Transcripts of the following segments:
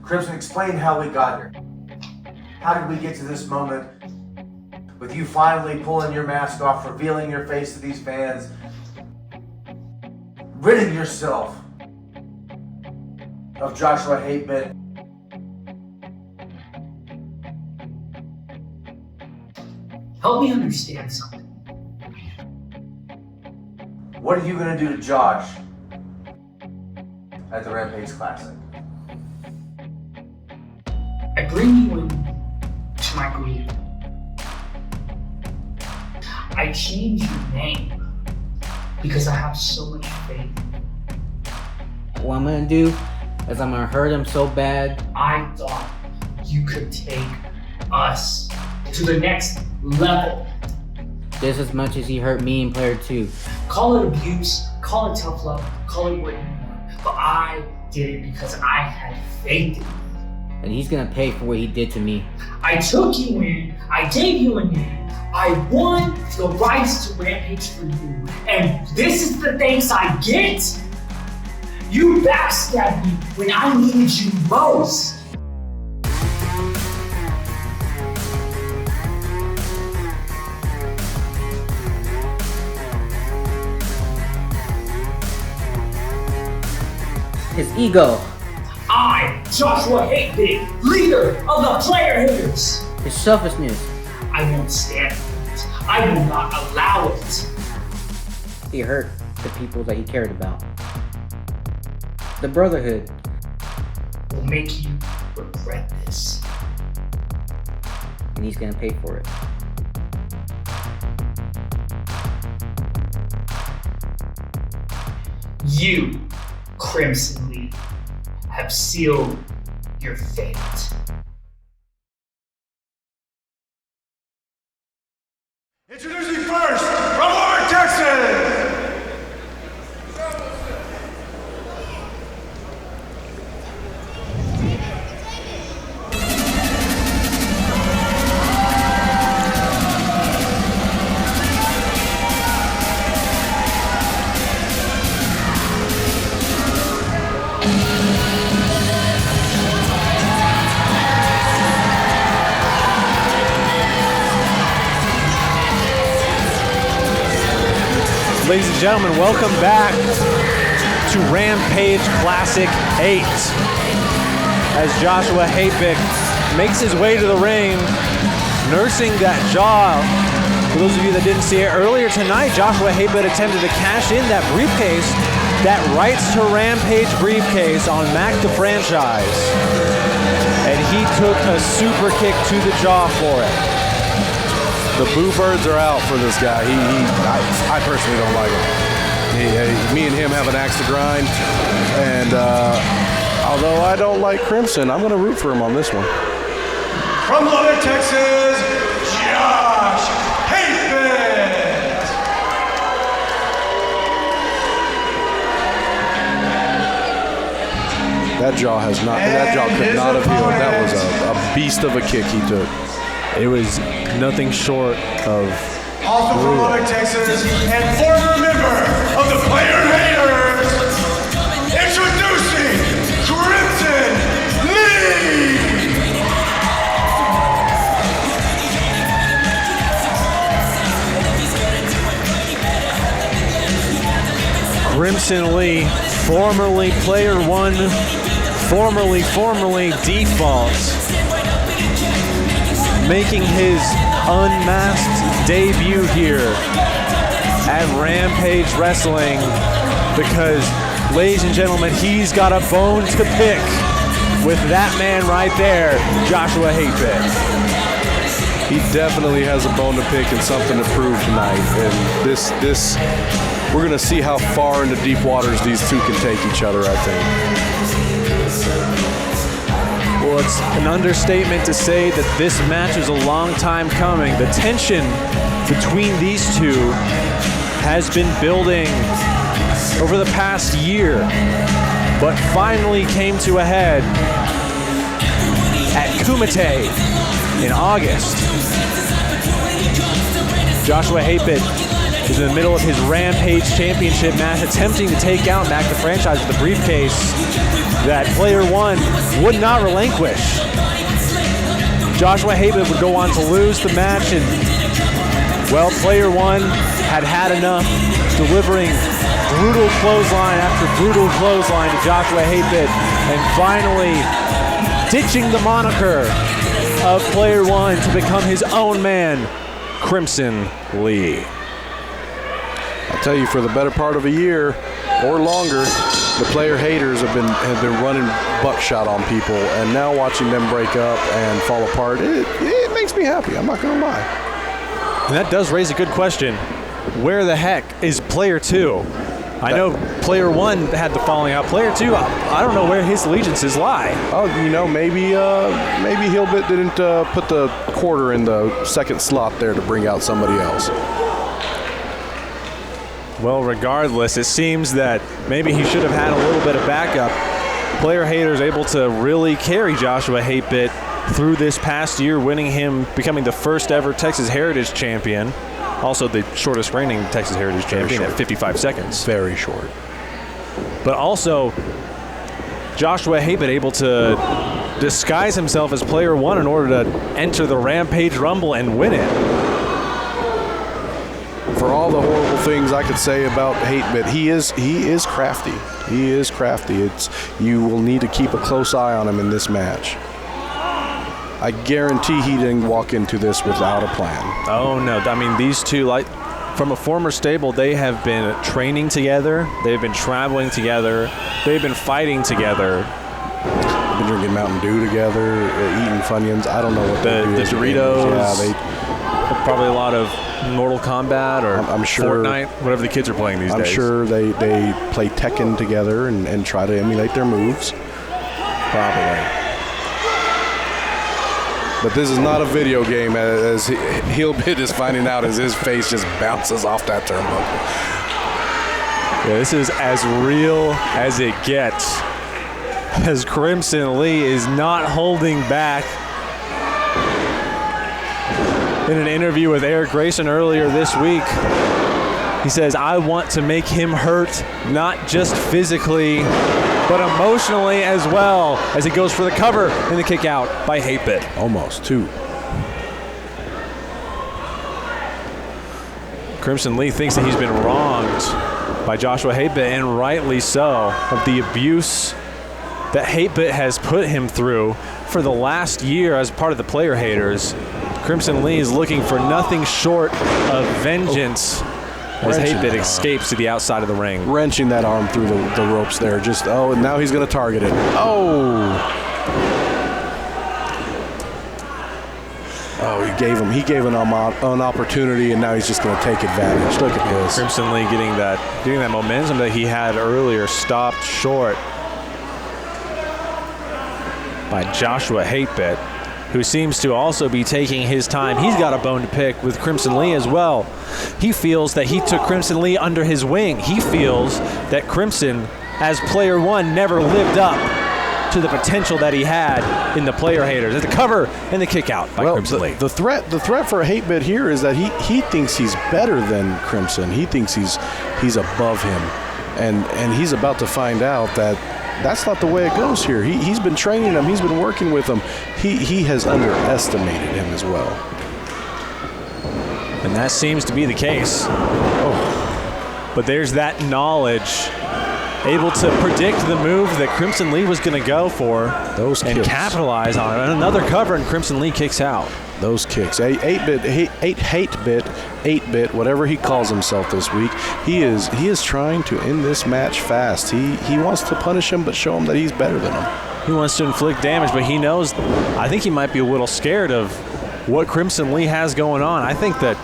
Crimson, explain how we got here. How did we get to this moment with you finally pulling your mask off, revealing your face to these fans, ridding yourself of Joshua Hatebit? Help me understand something. What are you going to do to Josh at the Rampage Classic? I bring you in to my group. I change your name because I have so much faith. What I'm gonna do is I'm gonna hurt him so bad. I thought you could take us to the next level. Just as much as he hurt me in Player 2. Call it abuse, call it tough love, call it what you want. But I did it because I had faith in you. And he's gonna pay for what he did to me. I took you in, I gave you a name, I won the rights to Rampage for you, and this is the thanks I get? You backstabbed me when I needed you most. His ego. I, Joshua Hatebit, leader of the player haters. His selfishness. I won't stand for it. I will not allow it. He hurt the people that he cared about. The Brotherhood. Will make you regret this. And he's gonna pay for it. You, Crimson League, have sealed your fate. Introducing first, from Lubbock, Texas! Ladies and gentlemen, welcome back to Rampage Classic 8. As Joshua Hatebit makes his way to the ring, nursing that jaw. For those of you that didn't see it earlier tonight, Joshua Hatebit attempted to cash in that briefcase, that Rights to Rampage briefcase on Mac the Franchise. And he took a super kick to the jaw for it. The boo birds are out for this guy. I personally don't like him. Me and him have an axe to grind. And although I don't like Crimson, I'm going to root for him on this one. From Lubbock, Texas, Josh Hatebit! That jaw could not have healed. That was a beast of a kick he took. It was nothing short of Also from Lubbock, Texas, and former member of the Player Haters, introducing Crimson League! Crimson Lee, formerly Player 1, formerly Default, making his unmasked debut here at Rampage Wrestling because, ladies and gentlemen, he's got a bone to pick with that man right there, Joshua Hatebit. He definitely has a bone to pick and something to prove tonight. And this we're going to see how far into deep waters these two can take each other, I think. Well, it's an understatement to say that this match is a long time coming. The tension between these two has been building over the past year, but finally came to a head at Kumite in August. Joshua Hatebit is in the middle of his Rampage Championship match, attempting to take out back the franchise with the briefcase that Player One would not relinquish. Joshua Hatebit would go on to lose the match, and, well, Player One had enough, delivering brutal clothesline after brutal clothesline to Joshua Hatebit, and finally ditching the moniker of Player One to become his own man, Crimson Lee. I'll tell you, for the better part of a year or longer, the player haters have been running buckshot on people, and now watching them break up and fall apart, it makes me happy. I'm not going to lie. And that does raise a good question. Where the heck is Player Two? I know Player One had the falling out. Player Two, I don't know where his allegiances lie. Oh, maybe Hillbit didn't put the quarter in the second slot there to bring out somebody else. Well, regardless, it seems that maybe he should have had a little bit of backup. Player haters able to really carry Joshua Hatebit through this past year, becoming the first ever Texas Heritage Champion. Also the shortest reigning Texas Heritage Champion at 55 seconds. Very short. But also, Joshua Hatebit able to disguise himself as Player One in order to enter the Rampage Rumble and win it. For all the horrible things I could say about Hatebit, he is crafty. He is crafty. You will need to keep a close eye on him in this match. I guarantee he didn't walk into this without a plan. Oh, no. I mean, these two, like from a former stable, they have been training together. They've been traveling together. They've been fighting together. They've been drinking Mountain Dew together, eating Funyuns. I don't know what they do. The Doritos. Yeah, probably a lot of Mortal Kombat or I'm sure, Fortnite, whatever the kids are playing these days. I'm sure they play Tekken together and try to emulate their moves. Probably. But this is not a video game, as Hillbit is finding out as his face just bounces off that turnbuckle. Yeah, this is as real as it gets, as Crimson Lee is not holding back. In an interview with Eric Grayson earlier this week, he says, I want to make him hurt, not just physically, but emotionally as well, as he goes for the cover and the kick out by Hatebit. Almost, two. Crimson Lee thinks that he's been wronged by Joshua Hatebit, and rightly so, of the abuse that Hatebit has put him through for the last year as part of the player haters. Crimson Lee is looking for nothing short of vengeance as Hatebit escapes to the outside of the ring. Wrenching that arm through the ropes there. And now he's going to target it. Oh, he gave an opportunity, and now he's just going to take advantage. Look at this. Crimson Lee getting that momentum that he had earlier stopped short by Joshua Hatebit, who seems to also be taking his time. He's got a bone to pick with Crimson Lee as well. He feels that he took Crimson Lee under his wing. He feels that Crimson, as Player One, never lived up to the potential that he had in the player haters. There's the cover and the kick out by Crimson Lee. The threat for Hatebit here is that he thinks he's better than Crimson. He thinks he's above him, and he's about to find out that that's not the way it goes here. He's been training him. He's been working with him. He has underestimated him as well. And that seems to be the case. Oh. But there's that knowledge, able to predict the move that Crimson Lee was going to go for and capitalize on it. And another cover, and Crimson Lee kicks out. Those kicks. 8-bit, whatever he calls himself this week, he is trying to end this match fast. He wants to punish him, but show him that he's better than him. He wants to inflict damage, but he knows, I think he might be a little scared of what Crimson Lee has going on. I think that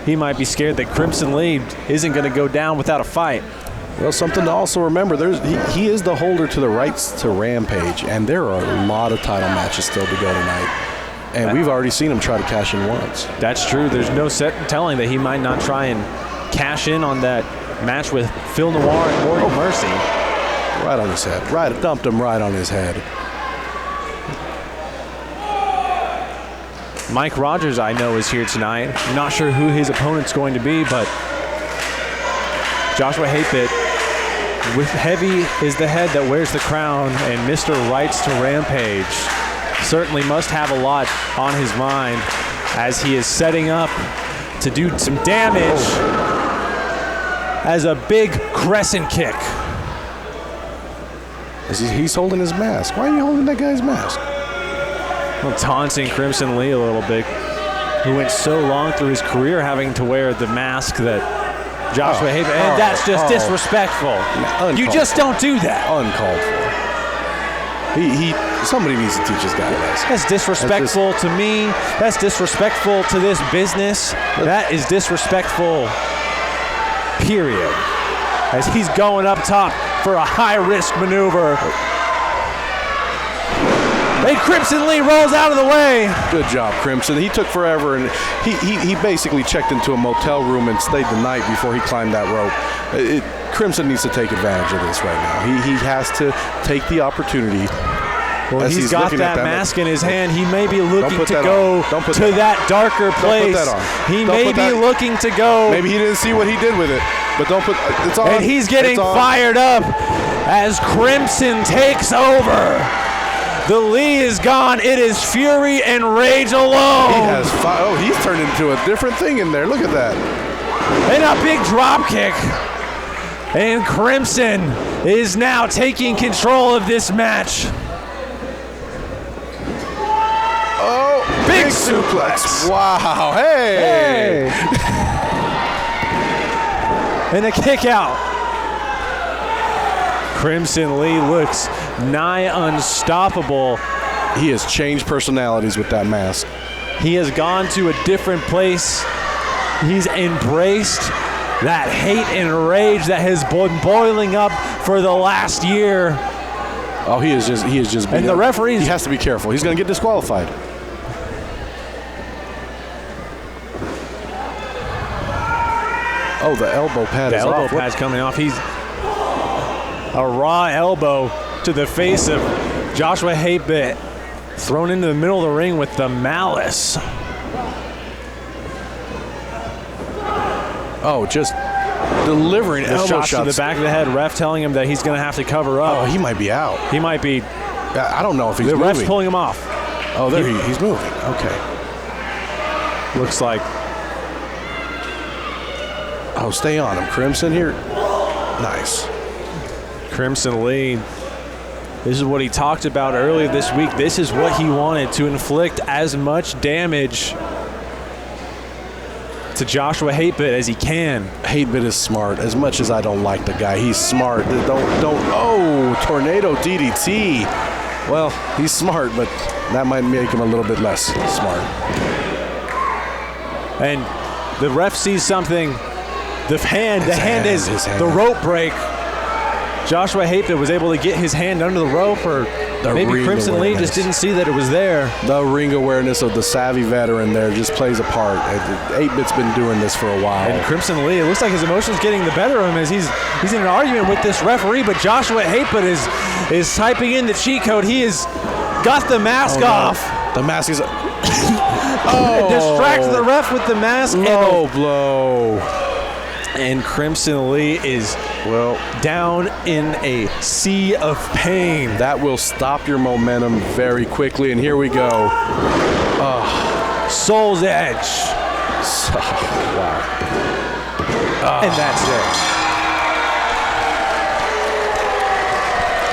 he might be scared that Crimson Lee isn't going to go down without a fight. Well, something to also remember, he is the holder to the rights to Rampage, and there are a lot of title matches still to go tonight. And we've already seen him try to cash in once. That's true. There's no telling that he might not try and cash in on that match with Phil Noir and Morgan Mercy. Right on his head. Dumped him right on his head. Mike Rogers, I know, is here tonight. I'm not sure who his opponent's going to be, but Joshua Hatebit, with heavy is the head that wears the crown, and Mr. Rights to Rampage certainly must have a lot on his mind as he is setting up to do some damage as a big crescent kick. He's holding his mask. Why are you holding that guy's mask? Well, taunting Crimson Lee a little bit, who went so long through his career having to wear the mask that Joshua Hatebit, and that's just disrespectful. You just don't do that. Uncalled for. Somebody needs to teach this guy a lesson. That's disrespectful to me. That's disrespectful to this business. That is disrespectful, period. As he's going up top for a high-risk maneuver. And Crimson Lee rolls out of the way. Good job, Crimson. He took forever, and he basically checked into a motel room and stayed the night before he climbed that rope. Crimson needs to take advantage of this right now. He has to take the opportunity. Well, he's got that mask in his hand. He may be looking to go to that darker place. He may be looking to go. Maybe he didn't see what he did with it, but don't put it's on. And he's getting fired up as Crimson takes over. The Lee is gone. It is Fury and Rage alone. He has he's turned into a different thing in there. Look at that. And a big drop kick. And Crimson is now taking control of this match. Oh, big suplex. Wow. Hey. And a kick out. Crimson Lee looks nigh unstoppable. He has changed personalities with that mask. He has gone to a different place. He's embraced that hate and rage that has been boiling up for the last year. Oh, he is just and the referees, he has to be careful. He's going to get disqualified. Oh, the elbow pad is off. The elbow pad's coming off. He's a raw elbow to the face of Joshua Hatebit, thrown into the middle of the ring with the malice. Oh, just delivering elbow shots to the back of the head. Ref telling him that he's going to have to cover up. Oh, he might be out. He might be. I don't know if he's moving. The ref's pulling him off. Oh, there he's moving. Okay. Looks like. Oh, stay on him, Crimson here. Nice. Crimson Lee. This is what he talked about earlier this week. This is what he wanted, to inflict as much damage to Joshua Hatebit as he can. Hatebit is smart. As much as I don't like the guy, he's smart. Oh, tornado DDT. Well, he's smart, but that might make him a little bit less smart. And the ref sees something. The hand is the rope break. Joshua Hatebit was able to get his hand under the rope, or maybe Crimson Lee just didn't see that it was there. The ring awareness of the savvy veteran there just plays a part. 8-Bit's been doing this for a while. And Crimson Lee, it looks like his emotions getting the better of him as he's in an argument with this referee, but Joshua Hatebit is typing in the cheat code. He has got the mask off. The mask is... distracts the ref with the mask. Low blow. And Crimson Lee is, down in a sea of pain. That will stop your momentum very quickly, and here we go. Soul's Edge. Wow. And that's it.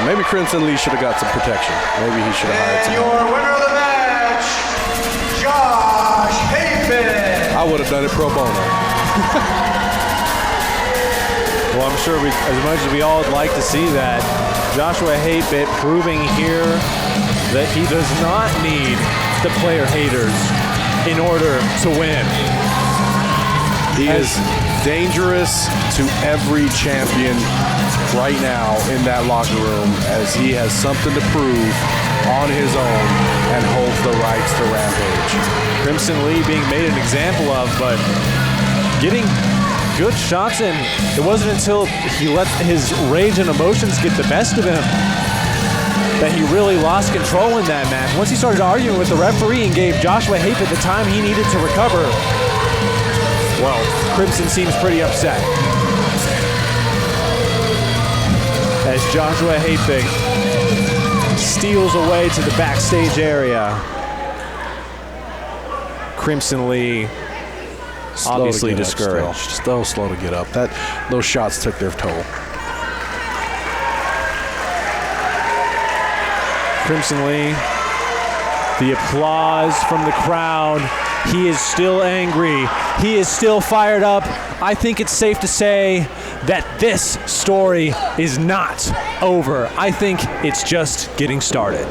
Maybe Crimson Lee should have got some protection. Maybe he should have hired some. Your winner of the match, Josh Hatebit. I would have done it pro bono. Well, I'm sure as much as we all would like to see that, Joshua Hatebit proving here that he does not need the player haters in order to win. He is dangerous to every champion right now in that locker room, as he has something to prove on his own and holds the rights to Rampage. Crimson Lee being made an example of, but getting good shots in. It wasn't until he let his rage and emotions get the best of him that he really lost control in that match. Once he started arguing with the referee and gave Joshua Hatebit the time he needed to recover, well, Crimson seems pretty upset. As Joshua Hatebit steals away to the backstage area. Crimson Lee obviously discouraged. Still slow to get up. Those shots took their toll. Crimson Lee, the applause from the crowd. He is still angry. He is still fired up. I think it's safe to say that this story is not over. I think it's just getting started.